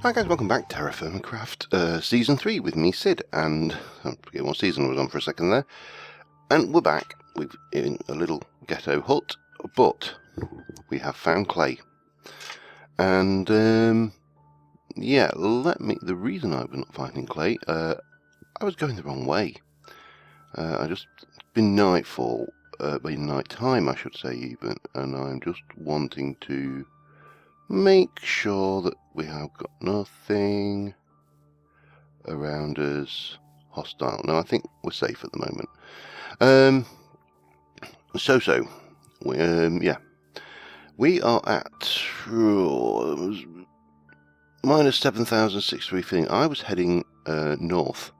Hi guys, welcome back. TerraFirmaCraft Season 3 with me, Sid, and I forget what season I was on for a second there. And we're back in a little ghetto hut, but we have found clay. And yeah, the reason I was not finding clay, I was going the wrong way. It's been nightfall, night time I should say even, and I'm just wanting to make sure that we have got nothing around us hostile. No, I think we're safe at the moment. We are at minus 7,633 feeling. I was heading north,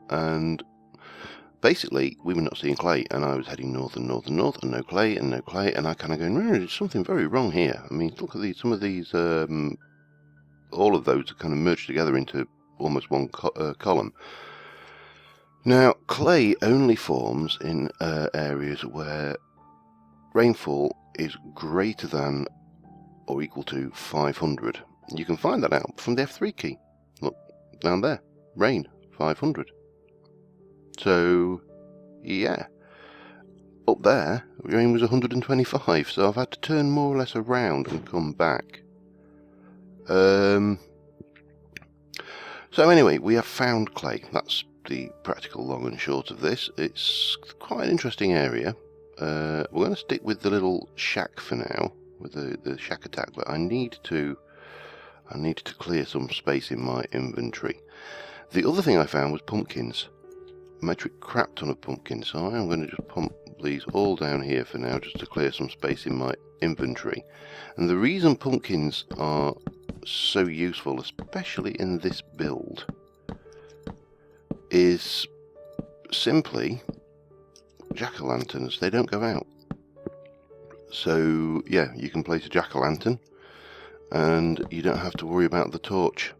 and basically we were not seeing clay, and I was heading north and north and north, and no clay, and I kind of going, there's something very wrong here. I mean, look at these, some of these, all of those are kind of merged together into almost one column. Now, clay only forms in areas where rainfall is greater than or equal to 500. You can find that out from the F3 key. Look, down there, rain, 500. So, yeah, up there, rain was 125, so I've had to turn more or less around and come back. So anyway, we have found clay. That's the practical long and short of this. It's quite an interesting area. We're going to stick with the little shack for now, with the shack attack, but I need to clear some space in my inventory. The other thing I found was pumpkins. Metric crap ton of pumpkins, so I'm going to just pump these all down here for now, just to clear some space in my inventory. And the reason pumpkins are so useful, especially in this build, is simply jack-o'-lanterns. They don't go out. So yeah, you can place a jack-o'-lantern and you don't have to worry about the torch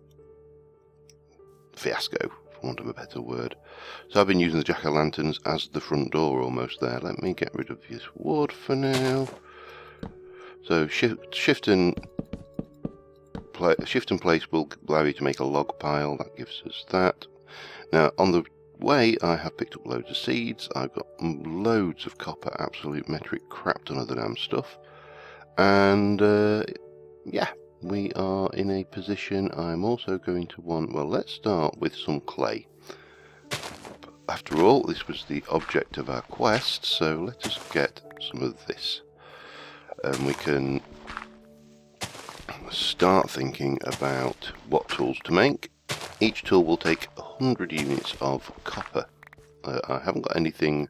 fiasco, for want of a better word. So I've been using the jack-o'-lanterns as the front door almost there. Let me get rid of this wood for now. So shift and place will allow you to make a log pile. That gives us that. Now on the way I have picked up loads of seeds. I've got loads of copper, absolute metric crap ton of the damn stuff. And yeah, we are in a position. I'm also going to want, well, let's start with some clay. After all, this was the object of our quest, so let us get some of this. And we can start thinking about what tools to make. Each tool will take 100 units of copper. I haven't got anything.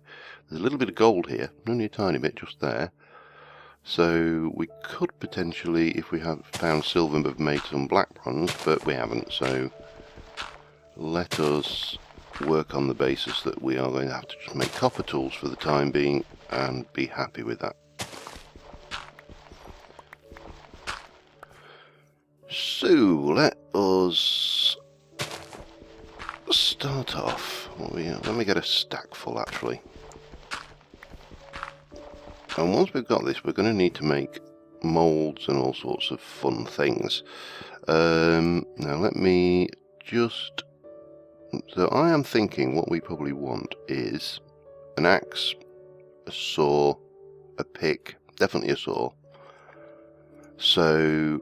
There's a little bit of gold here, only a tiny bit just there. So we could potentially, if we have found silver, have made some black bronze, but we haven't. So let us work on the basis that we are going to have to just make copper tools for the time being and be happy with that. So let us start off. Let me get a stack full actually. And once we've got this, we're going to need to make moulds and all sorts of fun things. Now let me just... So I am thinking what we probably want is an axe, a saw, a pick, definitely a saw. So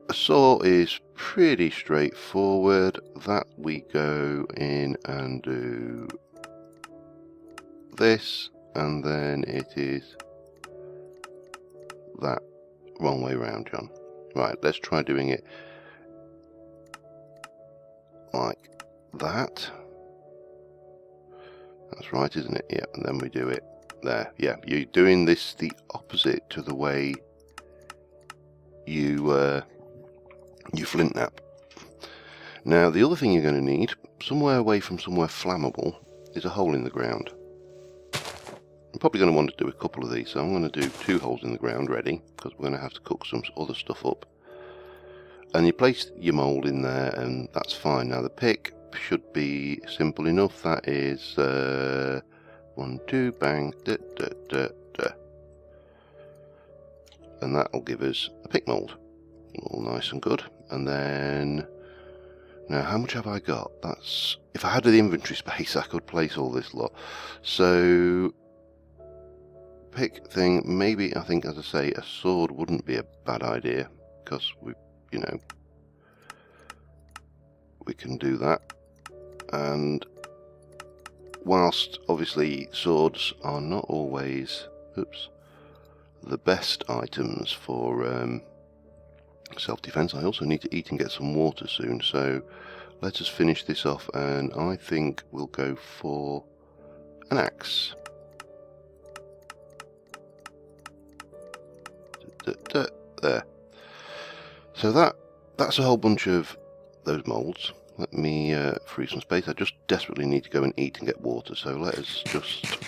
a saw is pretty straightforward. That we go in and do this, and then it is that. Wrong way round, John. Right, let's try doing it like that. That's right, isn't it? Yeah, and then we do it there. Yeah, you're doing this the opposite to the way you flint knap. Now, the other thing you're going to need, somewhere away from somewhere flammable, is a hole in the ground. I'm probably going to want to do a couple of these, so I'm going to do 2 holes in the ground ready, because we're going to have to cook some other stuff up. And you place your mould in there, and that's fine. Now the pick should be simple enough. That is 1, 2, bang, da, da, da, da. And that will give us a pick mould. All nice and good. and then now how much have I got? That's, if I had the inventory space I could place all this lot. So pick thing, maybe, I think, as I say, a sword wouldn't be a bad idea, because we, you know, we can do that. And whilst obviously swords are not always, oops, the best items for self-defense, I also need to eat and get some water soon, so let us finish this off, and I think we'll go for an axe. There. So that's a whole bunch of those moulds. Let me free some space. I just desperately need to go and eat and get water, so let us just...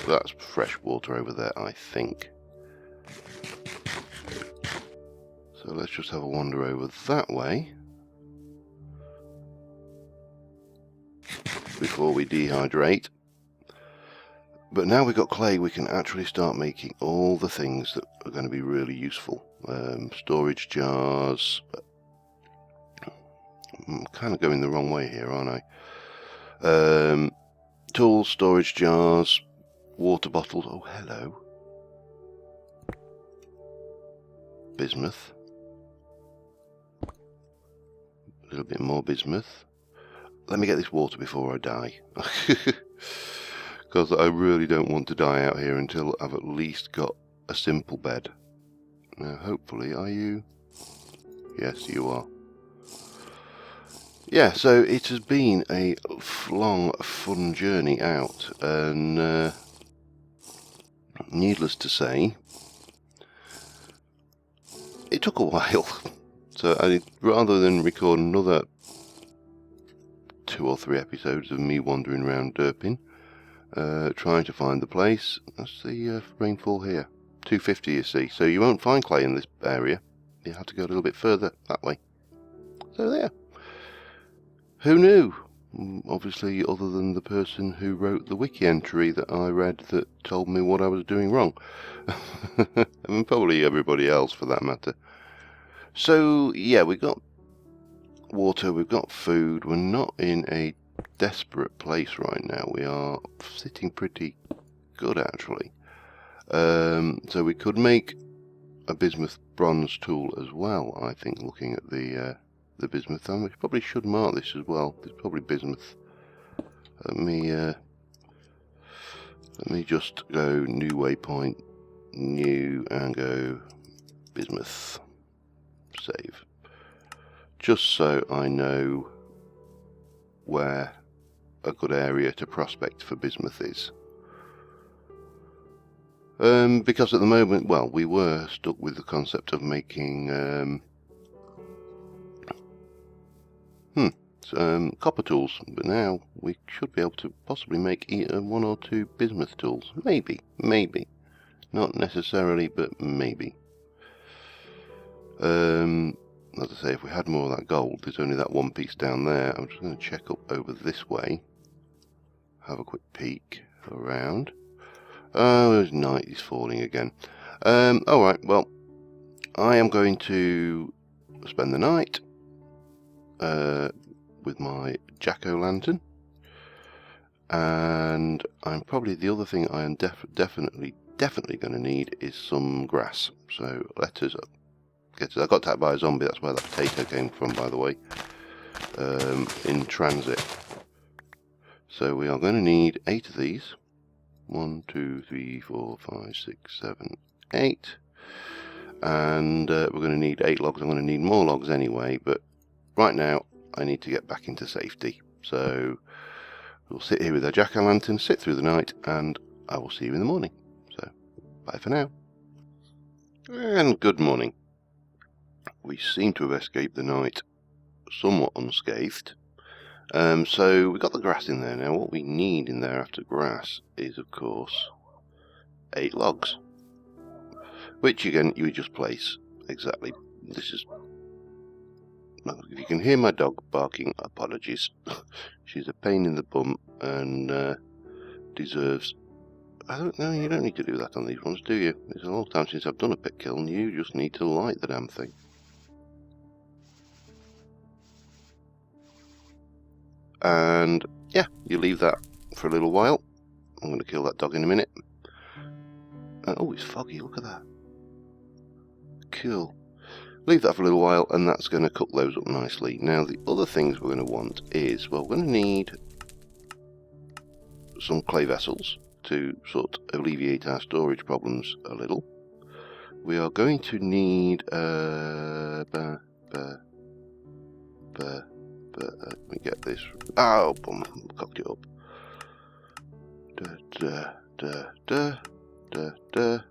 that's fresh water over there, I think. So let's just have a wander over that way before we dehydrate. But now we've got clay, we can actually start making all the things that are going to be really useful. Storage jars. I'm kind of going the wrong way here, aren't I? Tools, storage jars, water bottles. Oh, hello. Bismuth. A little bit more bismuth. Let me get this water before I die. Because I really don't want to die out here until I've at least got a simple bed. Now, hopefully, are you? Yes, you are. Yeah, so it has been a long, fun journey out, and needless to say, it took a while. So rather than record another 2 or 3 episodes of me wandering around derping, trying to find the place. That's the rainfall here. 250, you see. So you won't find clay in this area. You have to go a little bit further that way. So there. Who knew? Obviously, other than the person who wrote the wiki entry that I read that told me what I was doing wrong. And probably everybody else for that matter. So, yeah, we've got water, we've got food. We're not in a desperate place right now. We are sitting pretty good, actually. So we could make a bismuth bronze tool as well, I think, looking at the bismuth. And we probably should mark this as well. There's probably bismuth. Let me just go new waypoint, new, and go bismuth. Save. Just so I know where a good area to prospect for bismuth is. Because at the moment, well, we were stuck with the concept of making copper tools, but now we should be able to possibly make 1 or 2 bismuth tools. Maybe. Not necessarily, but maybe. As I say, if we had more of that gold, there's only that one piece down there. I'm just going to check up over this way. Have a quick peek around. Oh, it's night is falling again. Alright, well, I am going to spend the night with my jack-o'-lantern. And I'm probably, the other thing I am definitely going to need is some grass. So let us I got attacked by a zombie, that's where that potato came from, by the way, in transit. So we are going to need 8 of these. 1, 2, 3, 4, 5, 6, 7, 8. And we're going to need 8 logs. I'm going to need more logs anyway, but right now I need to get back into safety. So we'll sit here with our jack-o'-lantern, sit through the night, and I will see you in the morning. So, bye for now. And good morning. We seem to have escaped the night somewhat unscathed. So we've got the grass in there now. What we need in there after grass is, of course, 8 logs. Which, again, you would just place exactly. This is... If you can hear my dog barking, apologies. She's a pain in the bum and deserves... I don't know, you don't need to do that on these ones, do you? It's a long time since I've done a pit kill and you just need to light the damn thing. and yeah, you leave that for a little while. I'm going to kill that dog in a minute. Oh, it's foggy, look at that. Cool. Leave that for a little while, and that's going to cook those up nicely. Now, the other things we're going to want is, well, we're going to need some clay vessels to sort of alleviate our storage problems a little. We are going to need let me get this. Oh, boom, cocked it up. A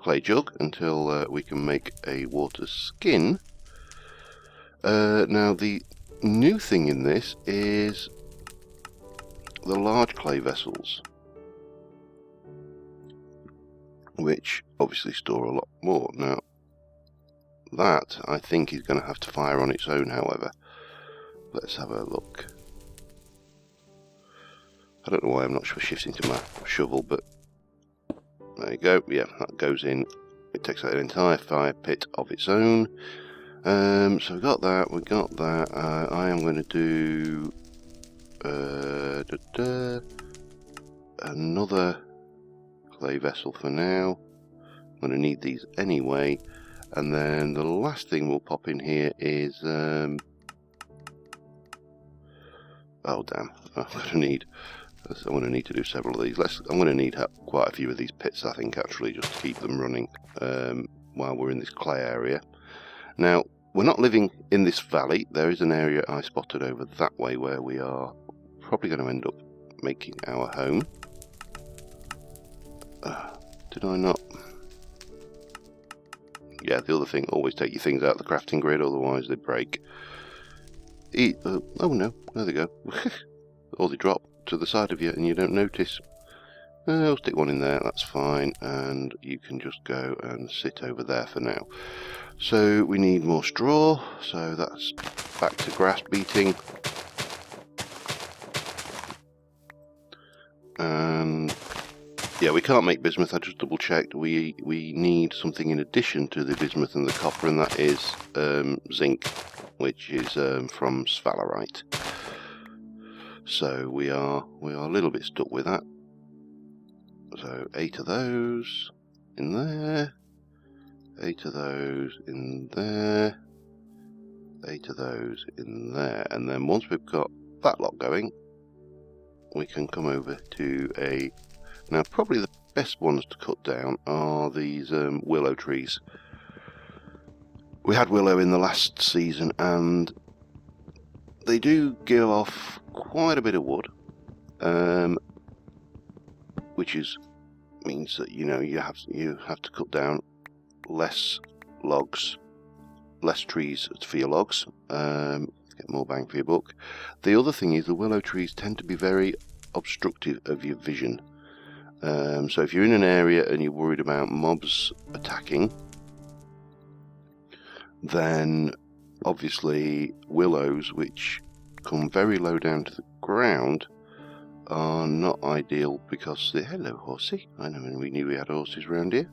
clay jug until we can make a water skin. Now the new thing in this is the large clay vessels, which obviously store a lot more. Now that I think is going to have to fire on its own, however. Let's have a look. I don't know why I'm not shifting to my shovel, but there you go. Yeah, that goes in. It takes out an entire fire pit of its own. So we got that. I am going to do another clay vessel for now. I'm going to need these anyway. And then the last thing we'll pop in here is oh damn, I'm going to need to do several of these. I'm going to need quite a few of these pits, I think, actually, just to keep them running while we're in this clay area. Now, we're not living in this valley. There is an area I spotted over that way where we are probably going to end up making our home. Did I not? Yeah, the other thing, always take your things out of the crafting grid, otherwise they break. Oh no, there they go. Or they drop to the side of you and you don't notice. I'll stick one in there, that's fine, and you can just go and sit over there for now. So we need more straw, so that's back to grass beating. And yeah, we can't make bismuth, I just double checked. We need something in addition to the bismuth and the copper, and that is zinc, which is from sphalerite. So we are a little bit stuck with that. So 8 of those in there, 8 of those in there, 8 of those in there, and then once we've got that lot going, we can come over to a... Now probably the best ones to cut down are these willow trees. We had willow in the last season and they do give off quite a bit of wood, which means that you have to cut down less logs, less trees for your logs, get more bang for your buck. The other thing is the willow trees tend to be very obstructive of your vision. So if you're in an area and you're worried about mobs attacking, then obviously willows, which come very low down to the ground, are not ideal because they... Hello, horsey. I know when we knew we had horses around here.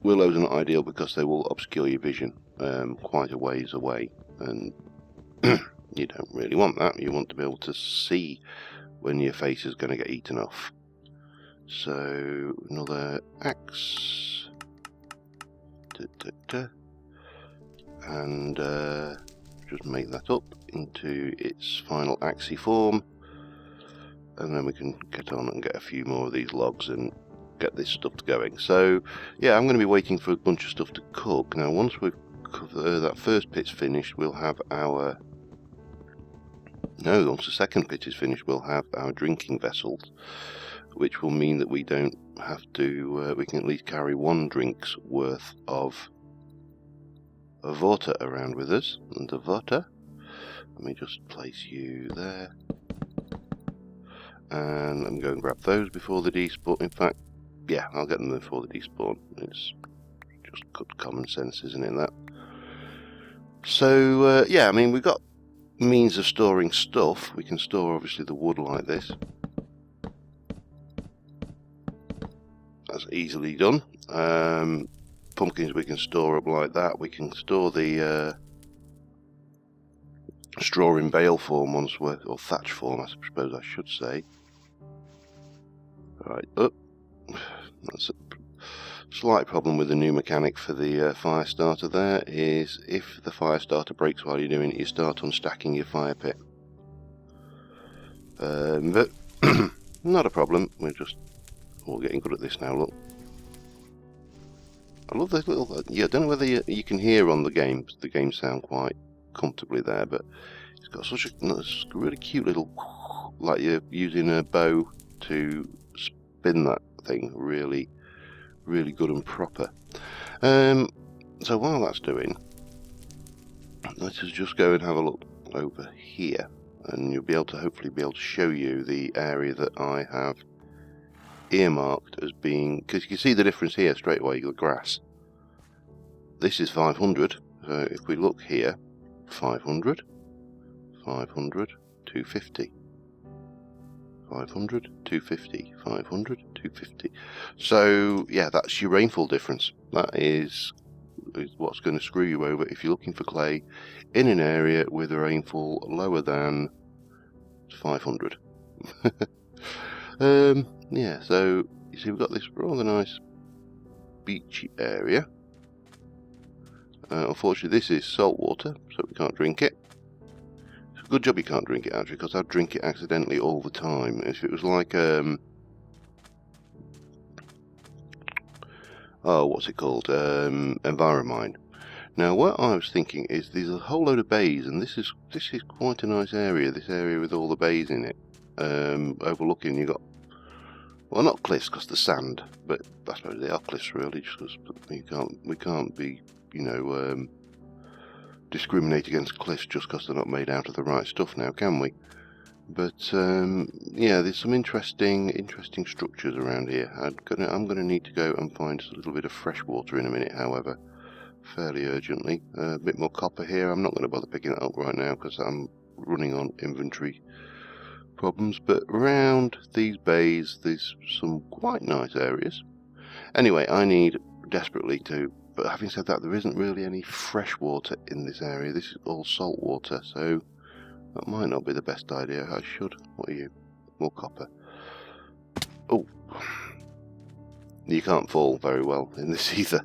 Willows are not ideal because they will obscure your vision quite a ways away, and you don't really want that. You want to be able to see when your face is going to get eaten off. So another axe, and just make that up into its final axey form, and then we can get on and get a few more of these logs and get this stuff going. So yeah, I'm going to be waiting for a bunch of stuff to cook. Now once we've that first pit's finished, we'll have our... No, once the second pit is finished, we'll have our drinking vessels, which will mean that we don't have to, we can at least carry one drink's worth of water around with us. And the water, let me just place you there. And let me go and grab those before the despawn. In fact, yeah, I'll get them before the despawn. It's just good common sense, isn't it, that? So, yeah, I mean, we've got means of storing stuff. We can store obviously the wood like this. That's easily done. Pumpkins we can store up like that. We can store the straw in bale form ones were, or thatch form I suppose I should say. Right, up. That's a slight problem with the new mechanic for the fire starter there, is if the fire starter breaks while you're doing it, you start unstacking your fire pit. But not a problem, we're just all getting good at this now, look. I love those little, yeah, I don't know whether you can hear on the game sound quite comfortably there, but it's got such a really cute little, like you're using a bow to spin that thing, really, really good and proper. So while that's doing, let us just go and have a look over here, and you'll be able to hopefully be able to show you the area that I have earmarked as being, because you can see the difference here straight away. The grass, this is 500, so if we look here, 500, 500, 250, 500, 250, 500, 250. So yeah, that's your rainfall difference. That is what's going to screw you over if you're looking for clay in an area with a rainfall lower than 500. Yeah, so you see we've got this rather nice beachy area. Unfortunately this is salt water, so we can't drink it. It's a good job you can't drink it actually, because I'd drink it accidentally all the time. If it was like oh, what's it called? Enviromine. Now what I was thinking is there's a whole load of bays, and this is quite a nice area, this area with all the bays in it. Overlooking, you got, well, not cliffs because the sand, but I suppose they are cliffs really, just because we can't be, you know, discriminate against cliffs just because they're not made out of the right stuff now, can we? But yeah, there's some interesting structures around here. I'm gonna need to go and find a little bit of fresh water in a minute, however, fairly urgently. A bit more copper here. I'm not going to bother picking it up right now because I'm running on inventory problems, but around these bays there's some quite nice areas. Anyway, I need desperately to, but having said that, there isn't really any fresh water in this area. This is all salt water, so that might not be the best idea. I should, what are you? More copper. Oh, you can't fall very well in this either.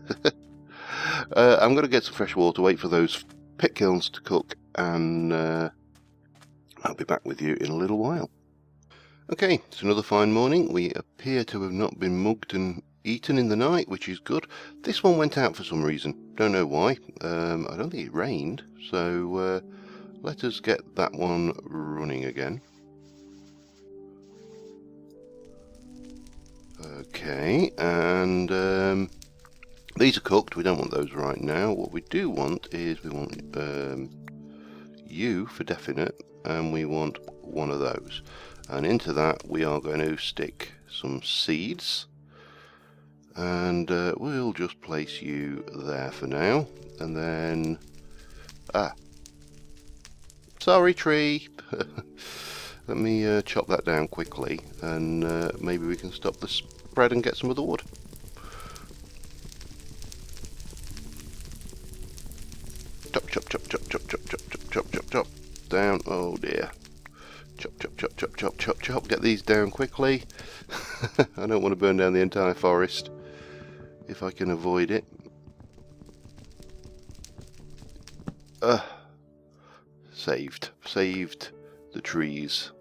I'm going to get some fresh water, wait for those pit kilns to cook, and I'll be back with you in a little while. Okay, it's another fine morning. We appear to have not been mugged and eaten in the night, which is good. This one went out for some reason. Don't know why. I don't think it rained, so let us get that one running again. Okay, and these are cooked. We don't want those right now. What we do want is we want you for definite, and we want one of those. And into that we are going to stick some seeds, and we'll just place you there for now, and then sorry tree. Let me chop that down quickly, and maybe we can stop the spread and get some of the wood. Chop, chop, chop, chop, chop, chop, chop, chop, chop, chop, chop. Down. Oh dear. Chop, chop, chop, chop, chop, chop, chop. Get these down quickly. I don't want to burn down the entire forest if I can avoid it. Saved the trees.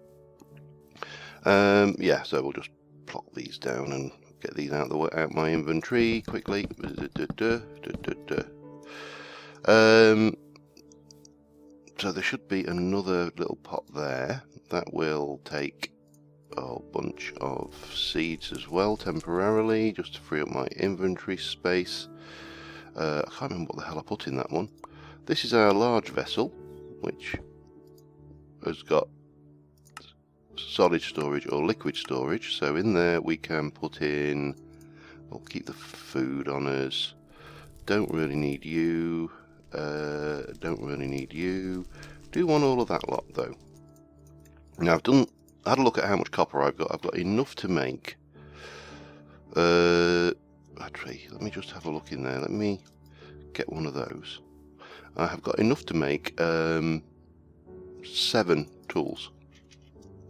Yeah, so we'll just plop these down and get these out my inventory quickly. So there should be another little pot there that will take a bunch of seeds as well temporarily, just to free up my inventory space. I can't remember what the hell I put in that one. This is our large vessel, which has got solid storage or liquid storage, so in there we can put in, we'll keep the food on us. Don't really need you. Don't really need you. Do want all of that lot though. Now I've had a look at how much copper I've got. I've got enough to make actually, let me just have a look in there. Let me get one of those. I have got enough to make 7 tools,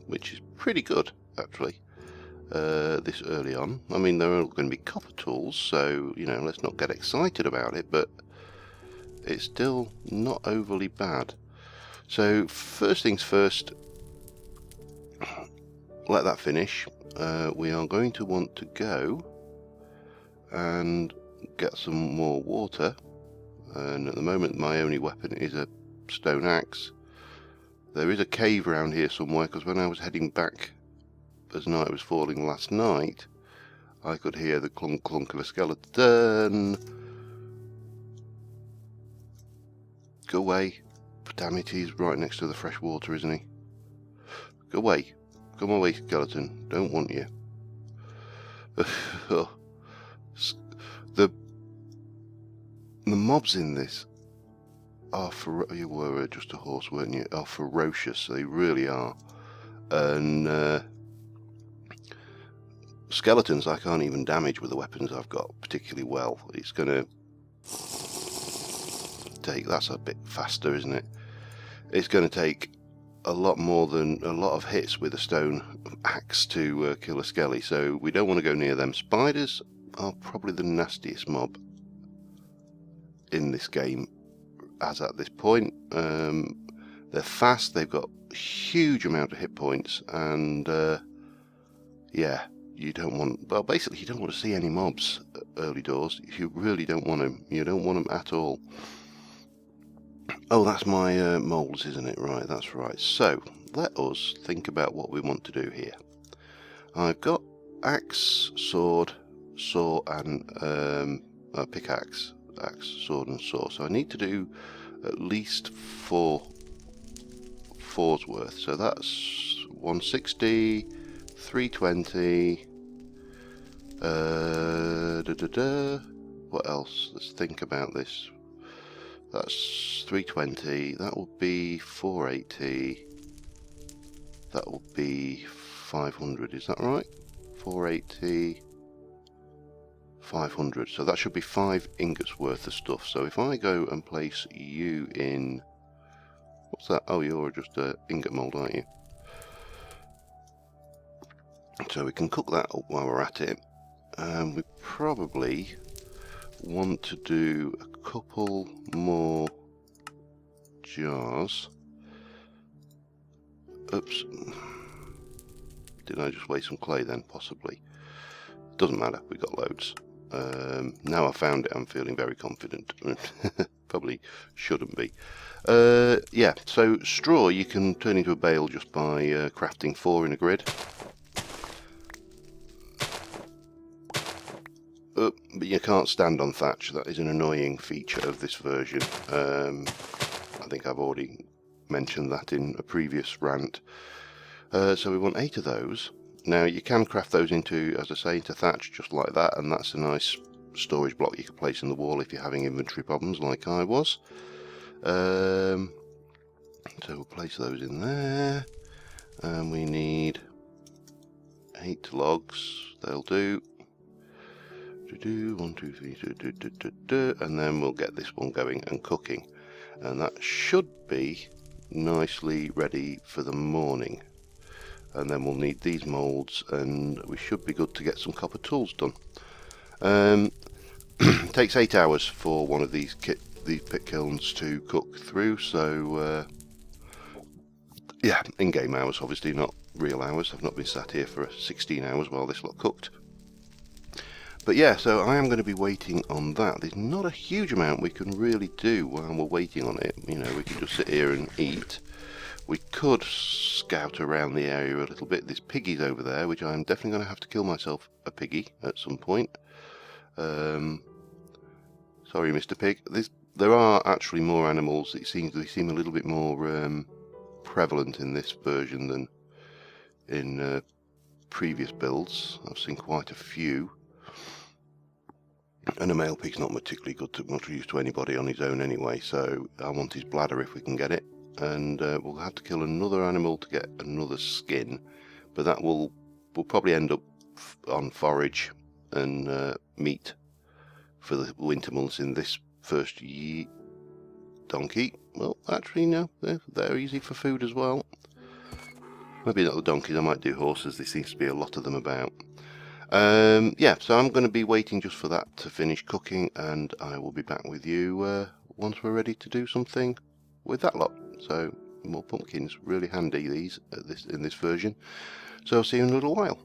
which is pretty good actually. This early on. I mean, they're all going to be copper tools, so you know, let's not get excited about it, but it's still not overly bad. So first things first, let that finish. We are going to want to go and get some more water, and at the moment my only weapon is a stone axe. There is a cave around here somewhere, because when I was heading back as night was falling last night, I could hear the clunk clunk of a skeleton. Go away. Damn it, he's right next to the fresh water, isn't he? Go away. Come away, skeleton. Don't want you. The mobs in this are you were just a horse, weren't you? Are ferocious. They really are. And skeletons I can't even damage with the weapons I've got particularly well. It's going to take, that's a bit faster, isn't it? It's going to take a lot more than a lot of hits with a stone axe to kill a skelly, so we don't want to go near them. Spiders are probably the nastiest mob in this game as at this point. They're fast, they've got a huge amount of hit points, and yeah, you don't want, well, basically you don't want to see any mobs early doors. You really don't want them. You don't want them at all. Oh, that's my moles, isn't it? Right, that's right. So let us think about what we want to do here. I've got axe, sword, saw, and pickaxe, axe, sword, and saw. So I need to do at least four's worth. So that's 160, 320. What else? Let's think about this. That's 320. That will be 480. That will be 500. Is that right? 480. 500. So that should be 5 ingots worth of stuff. So if I go and place you in, what's that? Oh, you're just an ingot mold, aren't you? So we can cook that up while we're at it. We probably want to do a couple more jars. Oops. Did I just waste some clay then? Possibly. Doesn't matter, we got loads. Now I found it, I'm feeling very confident. Probably shouldn't be. Yeah, so straw you can turn into a bale just by crafting 4 in a grid. But you can't stand on thatch. That is an annoying feature of this version. I think I've already mentioned that in a previous rant. So we want 8 of those. Now you can craft those into, as I say, into thatch just like that, and that's a nice storage block you can place in the wall if you're having inventory problems like I was. So we'll place those in there, and we need 8 logs. They'll do. 1, 2, 3, and then we'll get this one going and cooking, and that should be nicely ready for the morning. And then we'll need these moulds, and we should be good to get some copper tools done. Takes 8 hours for one of these pit kilns to cook through, so yeah, in-game hours obviously, not real hours. I've not been sat here for 16 hours while this lot cooked. But yeah, so I am going to be waiting on that. There's not a huge amount we can really do while we're waiting on it. You know, we can just sit here and eat. We could scout around the area a little bit. There's piggies over there, which I'm definitely going to have to kill myself a piggy at some point. Sorry, Mr. Pig. There are actually more animals. They seem a little bit more prevalent in this version than in previous builds. I've seen quite a few. And a male pig's not particularly good to much use to anybody on his own anyway, so I want his bladder if we can get it. And we'll have to kill another animal to get another skin, but that will probably end up on forage and meat for the winter months in this first donkey. well, actually, no, they're easy for food as well. Maybe not the donkeys, I might do horses. There seems to be a lot of them about. Yeah, so I'm going to be waiting just for that to finish cooking, and I will be back with you once we're ready to do something with that lot. So, more pumpkins, really handy these in this version. So I'll see you in a little while.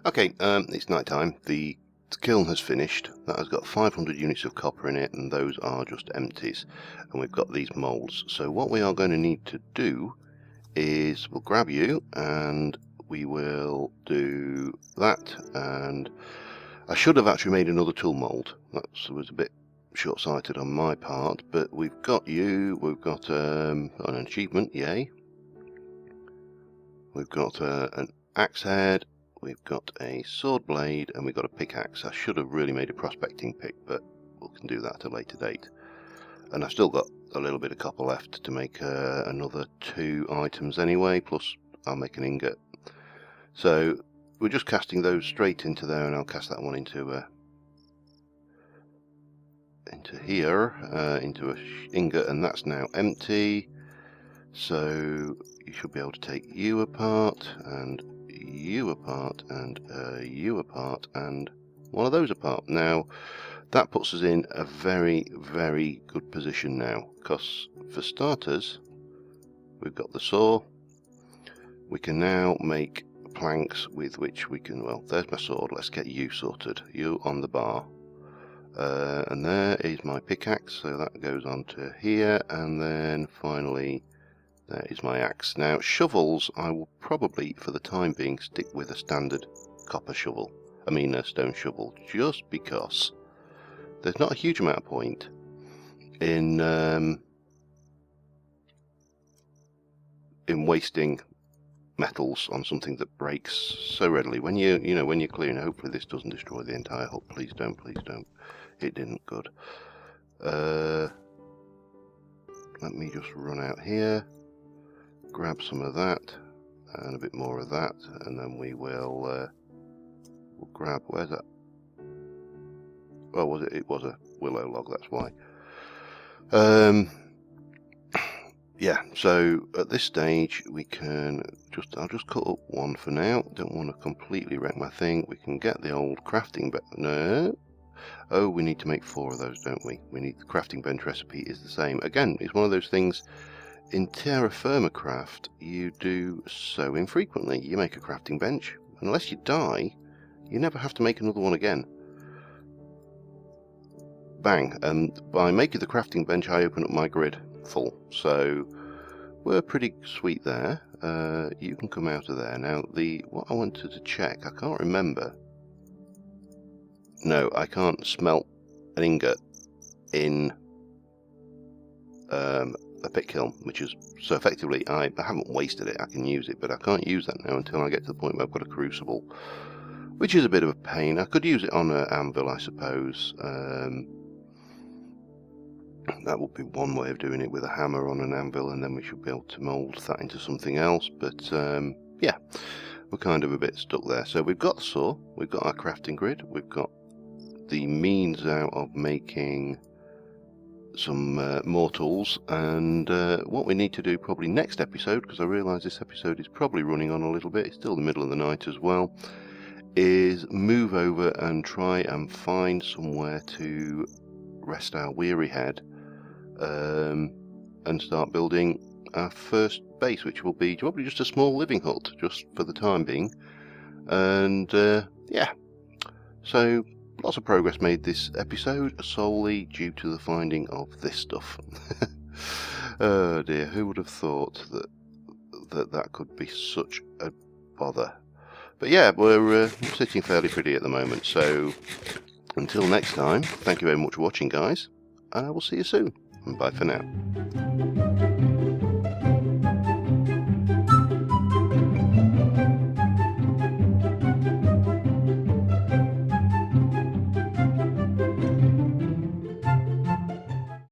Okay, it's night time. The kiln has finished. That has got 500 units of copper in it, and those are just empties. And we've got these moulds. So what we are going to need to do is we'll grab you and we will do that. And I should have actually made another tool mould. That was a bit short-sighted on my part, but we've got you. We've got an achievement, yay. We've got an axe head. We've got a sword blade, and we've got a pickaxe. I should have really made a prospecting pick, but we can do that at a later date. And I've still got a little bit of copper left to make another 2 items anyway, plus I'll make an ingot. So we're just casting those straight into there, and I'll cast that one into here, into a ingot, and that's now empty. So you should be able to take you apart, and you apart, and you apart, and one of those apart. Now that puts us in a very, very good position now, because for starters we've got the saw. We can now make planks with which we can, well, there's my sword. Let's get you sorted, you on the bar, and there is my pickaxe, so that goes on to here, and then finally there is my axe. Now shovels, I will probably for the time being stick with a standard copper shovel, a stone shovel, just because there's not a huge amount of point in wasting metals on something that breaks so readily. When when you're clearing, hopefully this doesn't destroy the entire hut. Please don't, please don't. It didn't. Good. Let me just run out here, grab some of that and a bit more of that, and then we will we'll grab, where's that? Oh, was it? It was a willow log, that's why. Yeah, so at this stage we can I'll just cut up one for now. Don't want to completely wreck my thing. We can get the old crafting bench. No. Oh, we need to make 4 of those, don't we? We need the crafting bench recipe is the same. Again, it's one of those things in TerraFirmaCraft you do so infrequently. You make a crafting bench, unless you die, you never have to make another one again. Bang, and by making the crafting bench I open up my grid full, so we're pretty sweet there. You can come out of there. Now what I wanted to check, I can't remember. No, I can't smelt an ingot in a pit kiln, which is, so effectively I haven't wasted it. I can use it, but I can't use that now until I get to the point where I've got a crucible, which is a bit of a pain. I could use it on an anvil, I suppose. That would be one way of doing it, with a hammer on an anvil, and then we should be able to mould that into something else. But yeah, we're kind of a bit stuck there. So we've got the saw, we've got our crafting grid, we've got the means now of making some more tools, and what we need to do probably next episode, because I realise this episode is probably running on a little bit, it's still the middle of the night as well, is move over and try and find somewhere to rest our weary head, and start building our first base, which will be probably just a small living hut just for the time being. And yeah, so lots of progress made this episode solely due to the finding of this stuff. Oh dear, who would have thought that could be such a bother. But yeah, we're sitting fairly pretty at the moment, so until next time, thank you very much for watching, guys, and I will see you soon. Bye for now.